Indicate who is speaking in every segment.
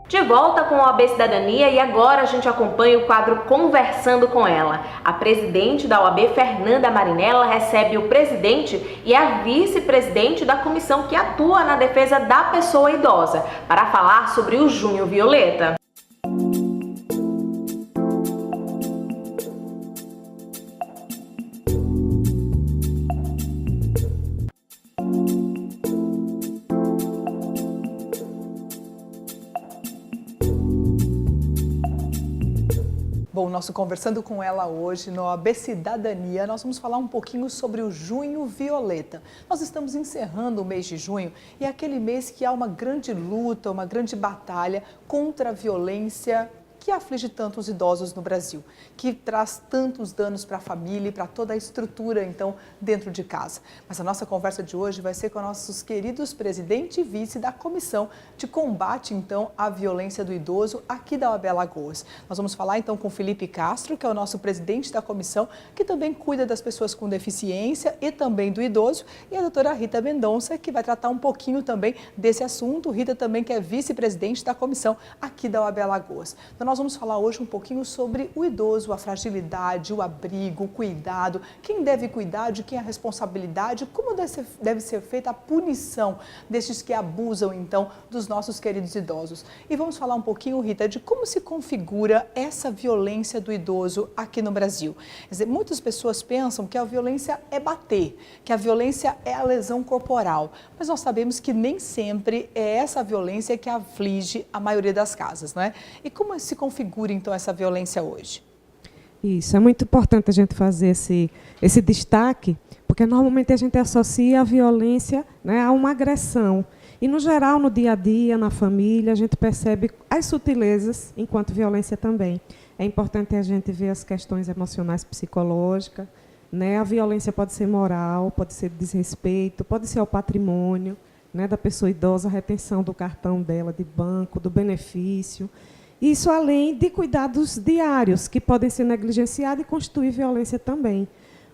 Speaker 1: De volta com o OAB Cidadania e agora a gente acompanha o quadro Conversando com ela. A presidente da OAB, Fernanda Marinella, recebe o presidente e a vice-presidente da comissão que atua na defesa da pessoa idosa para falar sobre o Junho Violeta.
Speaker 2: Bom, nosso Conversando com ela hoje no OAB Cidadania, nós vamos falar um pouquinho sobre o Junho Violeta. Nós estamos encerrando o mês de junho e é aquele mês que há uma grande luta, uma grande batalha contra a violência que aflige tantos idosos no Brasil, que traz tantos danos para a família e para toda a estrutura, então, dentro de casa. Mas a nossa conversa de hoje vai ser com nossos queridos presidente e vice da Comissão de Combate, então, à Violência do Idoso aqui da OAB Alagoas. Nós vamos falar, então, com Felipe Castro, que é o nosso presidente da comissão, que também cuida das pessoas com deficiência e também do idoso, e a doutora Rita Mendonça, que vai tratar um pouquinho também desse assunto. Rita também, que é vice-presidente da comissão aqui da OAB Alagoas. Então, nós vamos falar hoje um pouquinho sobre o idoso, a fragilidade, o abrigo, o cuidado, quem deve cuidar, de quem é a responsabilidade, como deve ser feita a punição destes que abusam, então, dos nossos queridos idosos. E vamos falar um pouquinho, Rita, de como se configura essa violência do idoso aqui no Brasil. Quer dizer, muitas pessoas pensam que a violência é bater, que a violência é a lesão corporal, mas nós sabemos que nem sempre é essa violência que aflige a maioria das casas, não é? E como se configura, então, essa violência hoje?
Speaker 3: Isso, é muito importante a gente fazer esse destaque, porque normalmente a gente associa a violência, né, a uma agressão. E, no geral, no dia a dia, na família, a gente percebe as sutilezas enquanto violência também. É importante a gente ver as questões emocionais, psicológicas, né? A violência pode ser moral, pode ser desrespeito, pode ser ao patrimônio, né, da pessoa idosa, a retenção do cartão dela de banco, do benefício. Isso além de cuidados diários, que podem ser negligenciados e constituir violência também.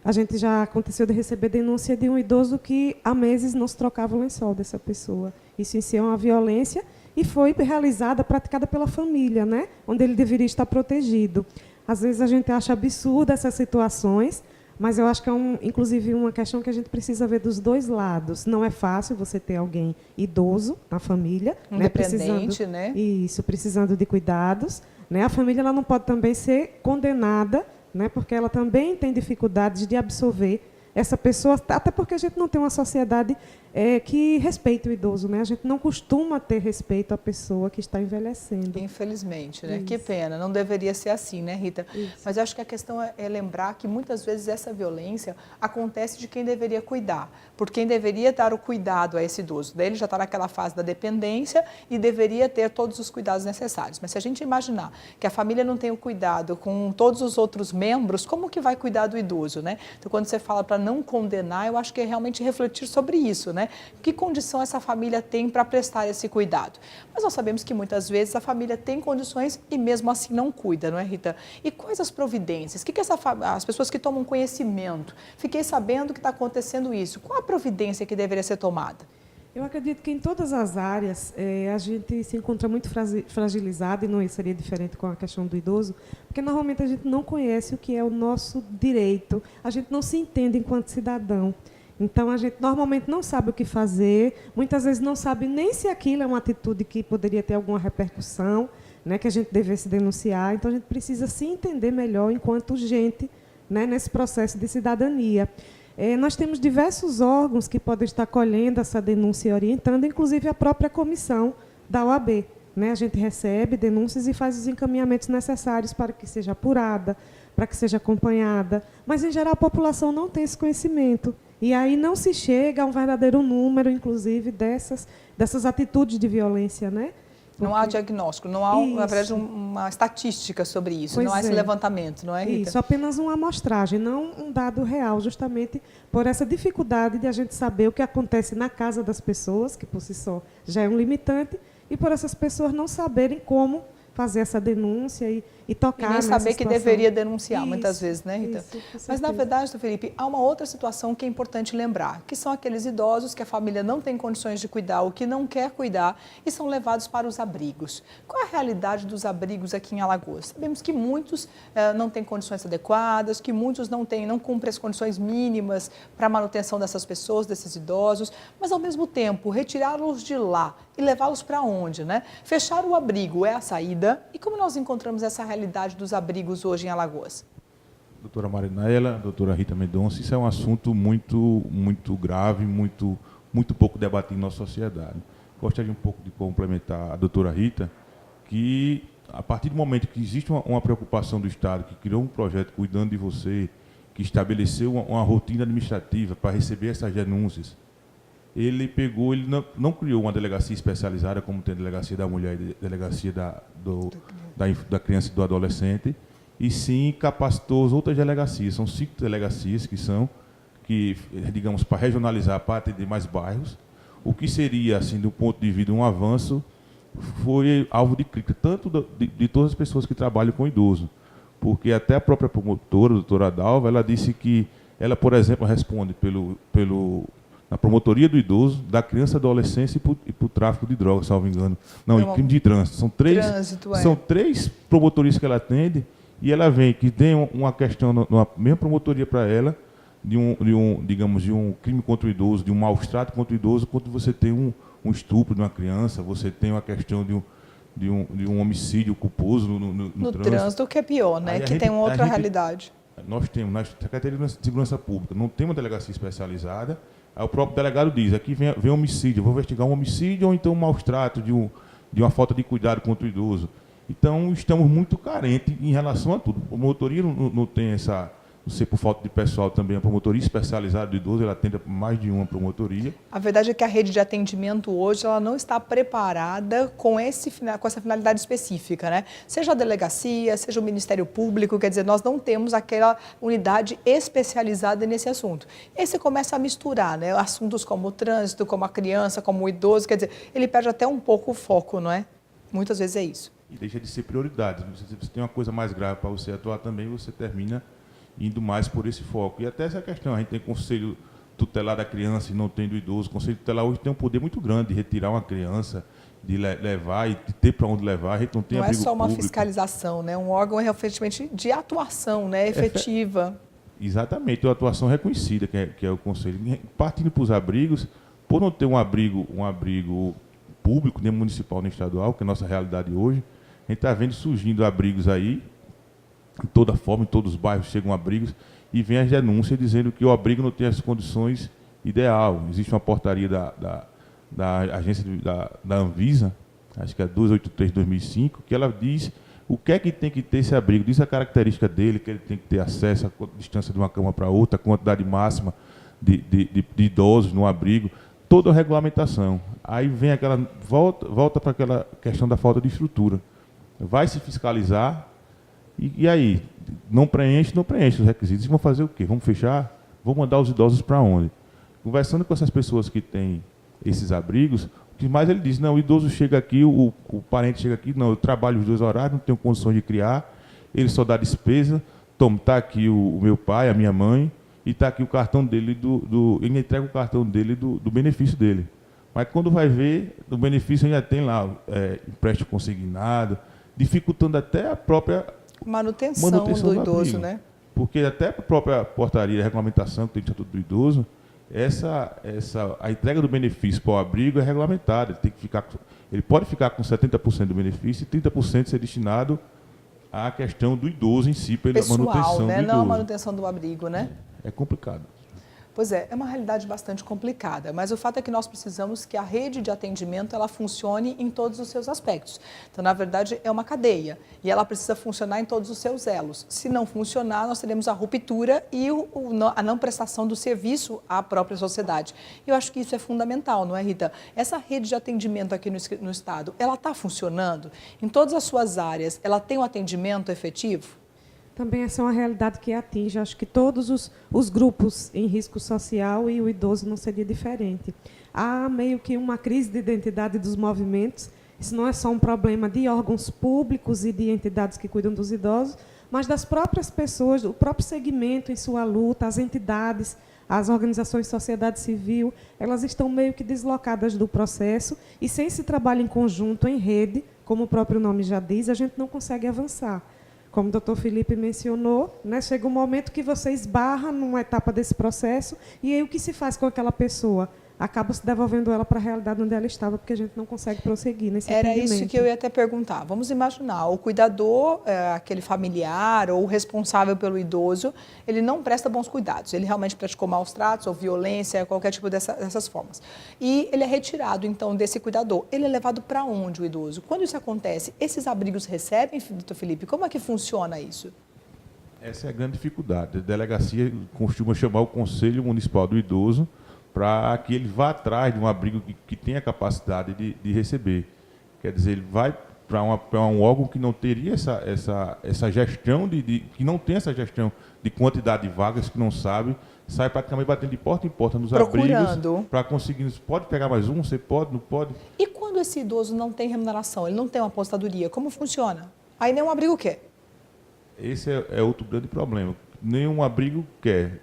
Speaker 3: A gente já aconteceu de receber denúncia de um idoso que há meses não se trocava o lençol dessa pessoa. Isso em si é uma violência e foi realizada, praticada pela família, né? Onde ele deveria estar protegido. Às vezes a gente acha absurda essas situações, mas eu acho que é, inclusive, uma questão que a gente precisa ver dos dois lados. Não é fácil você ter alguém idoso na família,
Speaker 2: independente, né?
Speaker 3: Isso, precisando de cuidados, né? A família ela não pode também ser condenada, né? Porque ela também tem dificuldades de absorver essa pessoa, até porque a gente não tem uma sociedade que respeite o idoso, né? A gente não costuma ter respeito à pessoa que está envelhecendo.
Speaker 2: Infelizmente, né?
Speaker 3: Isso.
Speaker 2: Que pena, não deveria ser assim, né, Rita?
Speaker 3: Isso.
Speaker 2: Mas eu acho que a questão é lembrar que muitas vezes essa violência acontece de quem deveria cuidar, por quem deveria dar o cuidado a esse idoso. Daí ele já está naquela fase da dependência e deveria ter todos os cuidados necessários. Mas se a gente imaginar que a família não tem o cuidado com todos os outros membros, como que vai cuidar do idoso, né? Então, quando você fala para não condenar, eu acho que é realmente refletir sobre isso, né? Que condição essa família tem para prestar esse cuidado? Mas nós sabemos que muitas vezes a família tem condições e mesmo assim não cuida, não é, Rita? E quais as providências? O que as pessoas que tomam conhecimento? Fiquei sabendo que está acontecendo isso. Qual a providência que deveria ser tomada?
Speaker 3: Eu acredito que em todas as áreas a gente se encontra muito fragilizado, e não seria diferente com a questão do idoso, porque normalmente a gente não conhece o que é o nosso direito, a gente não se entende enquanto cidadão. Então, a gente normalmente não sabe o que fazer, muitas vezes não sabe nem se aquilo é uma atitude que poderia ter alguma repercussão, né, que a gente devesse denunciar. Então, a gente precisa se entender melhor enquanto gente, né, nesse processo de cidadania. Nós temos diversos órgãos que podem estar colhendo essa denúncia e orientando, inclusive a própria comissão da OAB. Né? A gente recebe denúncias e faz os encaminhamentos necessários para que seja apurada, para que seja acompanhada. Mas, em geral, a população não tem esse conhecimento. E aí não se chega a um verdadeiro número, inclusive, dessas atitudes de violência, né?
Speaker 2: Não há diagnóstico, não há, na verdade, uma estatística sobre isso, não há esse levantamento, não é, Rita?
Speaker 3: Isso, apenas uma amostragem, não um dado real, justamente por essa dificuldade de a gente saber o que acontece na casa das pessoas, que por si só já é um limitante, e por essas pessoas não saberem como fazer essa denúncia e tocar nessa
Speaker 2: nem saber que
Speaker 3: situação.
Speaker 2: deveria denunciar, muitas vezes, né, Rita?
Speaker 3: Isso,
Speaker 2: mas, na verdade, Felipe, há uma outra situação que é importante lembrar, que são aqueles idosos que a família não tem condições de cuidar ou que não quer cuidar e são levados para os abrigos. Qual é a realidade dos abrigos aqui em Alagoas? Sabemos que muitos não têm condições adequadas, que muitos não cumprem as condições mínimas para a manutenção dessas pessoas, desses idosos, mas, ao mesmo tempo, retirá-los de lá e levá-los para onde, né? Fechar o abrigo é a saída. E como nós encontramos essa realidade dos abrigos hoje em Alagoas?
Speaker 4: Doutora Marinela, doutora Rita Mendonça, isso é um assunto muito grave, muito pouco debatido na nossa sociedade. Gostaria um pouco de complementar a doutora Rita, que a partir do momento que existe uma preocupação do Estado, que criou um projeto cuidando de você, que estabeleceu uma rotina administrativa para receber essas denúncias, ele não criou uma delegacia especializada, como tem a delegacia da mulher e a delegacia da criança e do adolescente, e sim capacitou as outras delegacias. São 5 delegacias que, digamos, para regionalizar, para atender mais bairros. O que seria, assim, do ponto de vista, um avanço, foi alvo de crítica, tanto de todas as pessoas que trabalham com idoso. Porque até a própria promotora, a doutora Dalva, ela disse que ela, por exemplo, responde na promotoria do idoso, da criança, adolescência e por tráfico de drogas, salvo engano. Não, e crime de trânsito. São três promotorias que ela atende, e ela vem que tem uma questão na mesma promotoria para ela, de um crime contra o idoso, de um maus-trato contra o idoso, quando você tem um estupro de uma criança, você tem uma questão de um homicídio culposo no trânsito,
Speaker 2: que é pior, né? Que tem uma outra realidade.
Speaker 4: Nós temos, na Secretaria de Segurança Pública, não tem uma delegacia especializada. Aí o próprio delegado diz, aqui vem homicídio, eu vou investigar um homicídio ou então um maus-trato de uma falta de cuidado contra o idoso. Então, estamos muito carentes em relação a tudo. A promotoria não tem essa, não sei, por falta de pessoal também, a promotoria especializada do idoso, ela atende mais de uma promotoria.
Speaker 2: A verdade é que a rede de atendimento hoje, ela não está preparada com essa finalidade específica, né? Seja a delegacia, seja o Ministério Público, quer dizer, nós não temos aquela unidade especializada nesse assunto. E aí você começa a misturar, né? Assuntos como o trânsito, como a criança, como o idoso, quer dizer, ele perde até um pouco o foco, não é? Muitas vezes é isso.
Speaker 4: E deixa de ser prioridade. Se você tem uma coisa mais grave para você atuar também, você termina indo mais por esse foco. E até essa questão, a gente tem conselho tutelar da criança e não tem do idoso. O conselho tutelar hoje tem um poder muito grande de retirar uma criança, de levar e de ter para onde levar. A gente não tem abrigo público.
Speaker 2: Não é só uma fiscalização, né? Um órgão efetivamente de atuação, né? Efetiva.
Speaker 4: Exatamente, uma atuação reconhecida, que é o conselho. Partindo para os abrigos, por não ter um abrigo público, nem municipal, nem estadual, que é a nossa realidade hoje, a gente está vendo surgindo abrigos aí, em toda forma, em todos os bairros chegam abrigos, e vem as denúncias dizendo que o abrigo não tem as condições ideal. Existe uma portaria da agência da Anvisa, acho que é 283/2005, que ela diz o que é que tem que ter esse abrigo, diz a característica dele, que ele tem que ter acesso à distância de uma cama para outra, a quantidade máxima de idosos no abrigo, toda a regulamentação. Aí vem volta para aquela questão da falta de estrutura. Vai se fiscalizar, e aí, não preenche os requisitos. E vão fazer o quê? Vamos fechar? Vão mandar os idosos para onde? Conversando com essas pessoas que têm esses abrigos, o que mais ele diz, não, o idoso chega aqui, o parente chega aqui, não, eu trabalho os 2 horários, não tenho condições de criar, ele só dá despesa, está aqui o meu pai, a minha mãe, e está aqui o cartão dele, ele entrega o cartão dele do benefício dele. Mas quando vai ver, o benefício ainda tem lá empréstimo consignado, dificultando até a própria
Speaker 2: manutenção do idoso, né?
Speaker 4: Porque até a própria portaria, a regulamentação que tem do Estatuto do Idoso, a entrega do benefício para o abrigo é regulamentada. Ele pode ficar com 70% do benefício e 30% ser destinado à questão do idoso em si, pela manutenção do idoso.
Speaker 2: Não a manutenção do abrigo, né?
Speaker 4: É complicado.
Speaker 2: Pois é uma realidade bastante complicada, mas o fato é que nós precisamos que a rede de atendimento ela funcione em todos os seus aspectos. Então, na verdade, é uma cadeia e ela precisa funcionar em todos os seus elos. Se não funcionar, nós teremos a ruptura e a não prestação do serviço à própria sociedade. Eu acho que isso é fundamental, não é, Rita? Essa rede de atendimento aqui no Estado, ela está funcionando? Em todas as suas áreas, ela tem um atendimento efetivo?
Speaker 3: Também essa é uma realidade que atinge, acho que todos os grupos em risco social, e o idoso não seria diferente. Há meio que uma crise de identidade dos movimentos. Isso não é só um problema de órgãos públicos e de entidades que cuidam dos idosos, mas das próprias pessoas, o próprio segmento em sua luta, as entidades, as organizações de sociedade civil, elas estão meio que deslocadas do processo e, sem esse trabalho em conjunto, em rede, como o próprio nome já diz, a gente não consegue avançar. Como o doutor Felipe mencionou, né, chega um momento que você esbarra numa etapa desse processo e aí o que se faz com aquela pessoa? Acaba se devolvendo ela para a realidade onde ela estava, porque a gente não consegue prosseguir nesse atendimento.
Speaker 2: Era isso que eu ia até perguntar. Vamos imaginar, o cuidador, aquele familiar ou o responsável pelo idoso, ele não presta bons cuidados, ele realmente praticou maus tratos ou violência, qualquer tipo dessas formas. E ele é retirado, então, desse cuidador. Ele é levado para onde, o idoso? Quando isso acontece, esses abrigos recebem, doutor Felipe? Como é que funciona isso?
Speaker 4: Essa é a grande dificuldade. A delegacia costuma chamar o Conselho Municipal do Idoso para que ele vá atrás de um abrigo que tenha capacidade de receber. Quer dizer, ele vai para um órgão que não teria essa gestão, que não tem essa gestão de quantidade de vagas, que não sabe, sai praticamente batendo de porta em porta nos abrigos para conseguir, pode pegar mais um, você pode, não pode.
Speaker 2: E quando esse idoso não tem remuneração, ele não tem uma aposentadoria, como funciona? Aí nenhum abrigo quer.
Speaker 4: Esse é outro grande problema. Nenhum abrigo quer.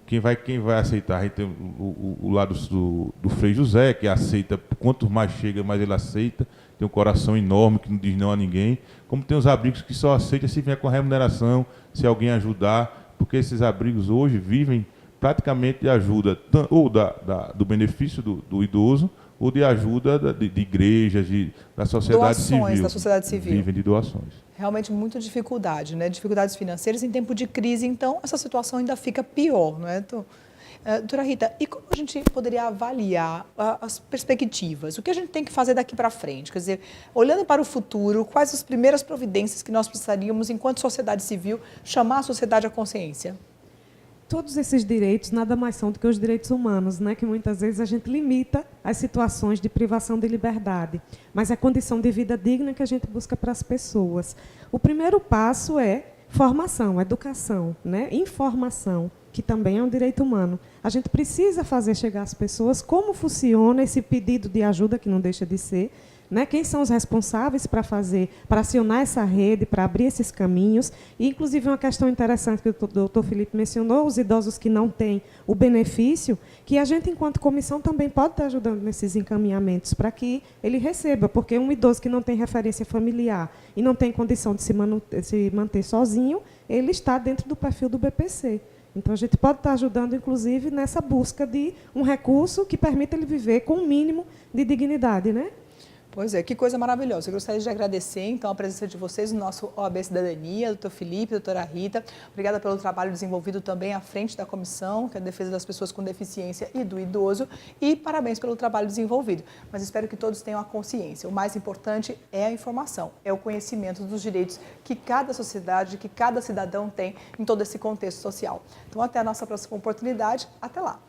Speaker 4: Quem vai aceitar? A gente tem o lado do Frei José, que aceita, quanto mais chega, mais ele aceita, tem um coração enorme, que não diz não a ninguém. Como tem os abrigos que só aceitam se vier com a remuneração, se alguém ajudar, porque esses abrigos hoje vivem praticamente de ajuda, ou do benefício do idoso, ou de ajuda de igrejas, da sociedade civil.
Speaker 2: Doações da sociedade civil.
Speaker 4: Vivem de doações.
Speaker 2: Realmente muita dificuldade, né? Dificuldades financeiras em tempo de crise, então essa situação ainda fica pior, não é? Doutora Rita, e como a gente poderia avaliar as perspectivas? O que a gente tem que fazer daqui para frente? Quer dizer, olhando para o futuro, quais as primeiras providências que nós precisaríamos, enquanto sociedade civil, chamar a sociedade à consciência?
Speaker 3: Todos esses direitos nada mais são do que os direitos humanos, né? Que muitas vezes a gente limita as situações de privação de liberdade, mas é a condição de vida digna que a gente busca para as pessoas. O primeiro passo é formação, educação, né? Informação, que também é um direito humano. A gente precisa fazer chegar às pessoas como funciona esse pedido de ajuda, que não deixa de ser, né? Quem são os responsáveis para acionar essa rede, para abrir esses caminhos. E, inclusive, uma questão interessante que o doutor Felipe mencionou, os idosos que não têm o benefício, que a gente, enquanto comissão, também pode estar ajudando nesses encaminhamentos para que ele receba, porque um idoso que não tem referência familiar e não tem condição de se manter sozinho, ele está dentro do perfil do BPC. Então, a gente pode estar ajudando, inclusive, nessa busca de um recurso que permita ele viver com um mínimo de dignidade, né?
Speaker 2: Pois é, que coisa maravilhosa. Eu gostaria de agradecer, então, a presença de vocês no nosso OAB Cidadania, doutor Felipe, doutora Rita. Obrigada pelo trabalho desenvolvido também à frente da comissão, que é a defesa das pessoas com deficiência e do idoso. E parabéns pelo trabalho desenvolvido. Mas espero que todos tenham a consciência. O mais importante é a informação, é o conhecimento dos direitos que cada sociedade, que cada cidadão tem em todo esse contexto social. Então, até a nossa próxima oportunidade. Até lá.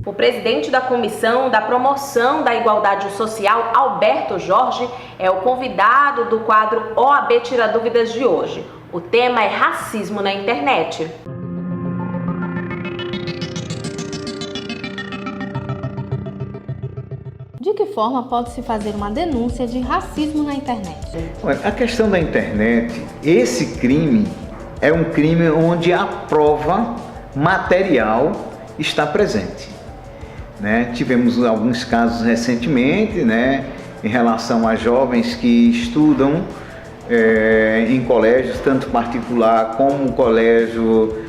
Speaker 1: O presidente da Comissão da Promoção da Igualdade Social, Alberto Jorge, é o convidado do quadro OAB Tira Dúvidas de hoje. O tema é racismo na internet.
Speaker 5: De que forma pode-se fazer uma denúncia de racismo na internet?
Speaker 6: Olha, a questão da internet, esse crime é um crime onde a prova material está presente. Né? Tivemos alguns casos recentemente, né, em relação a jovens que estudam em colégios, tanto particular como colégio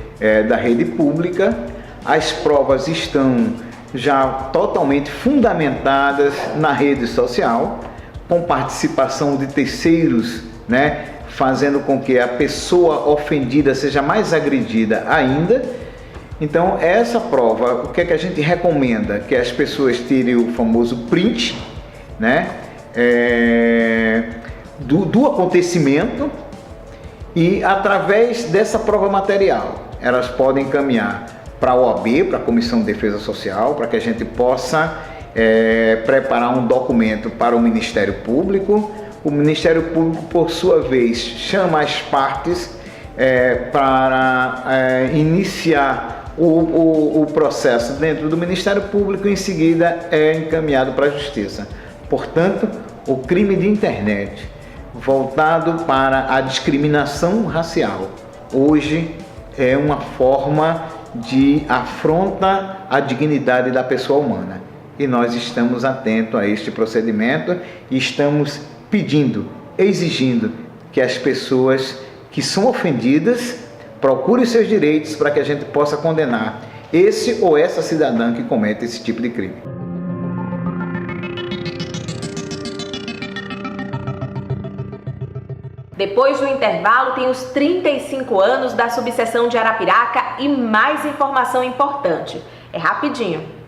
Speaker 6: da rede pública. As provas estão já totalmente fundamentadas na rede social, com participação de terceiros, né, fazendo com que a pessoa ofendida seja mais agredida ainda. Então, essa prova, o que é que a gente recomenda? Que as pessoas tirem o famoso print, né, do acontecimento, e através dessa prova material, elas podem encaminhar para a OAB, para a Comissão de Defesa Social, para que a gente possa preparar um documento para o Ministério Público. O Ministério Público, por sua vez, chama as partes para iniciar o processo dentro do Ministério Público e em seguida é encaminhado para a Justiça. Portanto, o crime de internet voltado para a discriminação racial hoje é uma forma de afronta à dignidade da pessoa humana. E nós estamos atentos a este procedimento e estamos pedindo, exigindo que as pessoas que são ofendidas procurem seus direitos para que a gente possa condenar esse ou essa cidadã que comete esse tipo de crime.
Speaker 1: Depois do intervalo, tem os 35 anos da subseção de Arapiraca e mais informação importante. É rapidinho.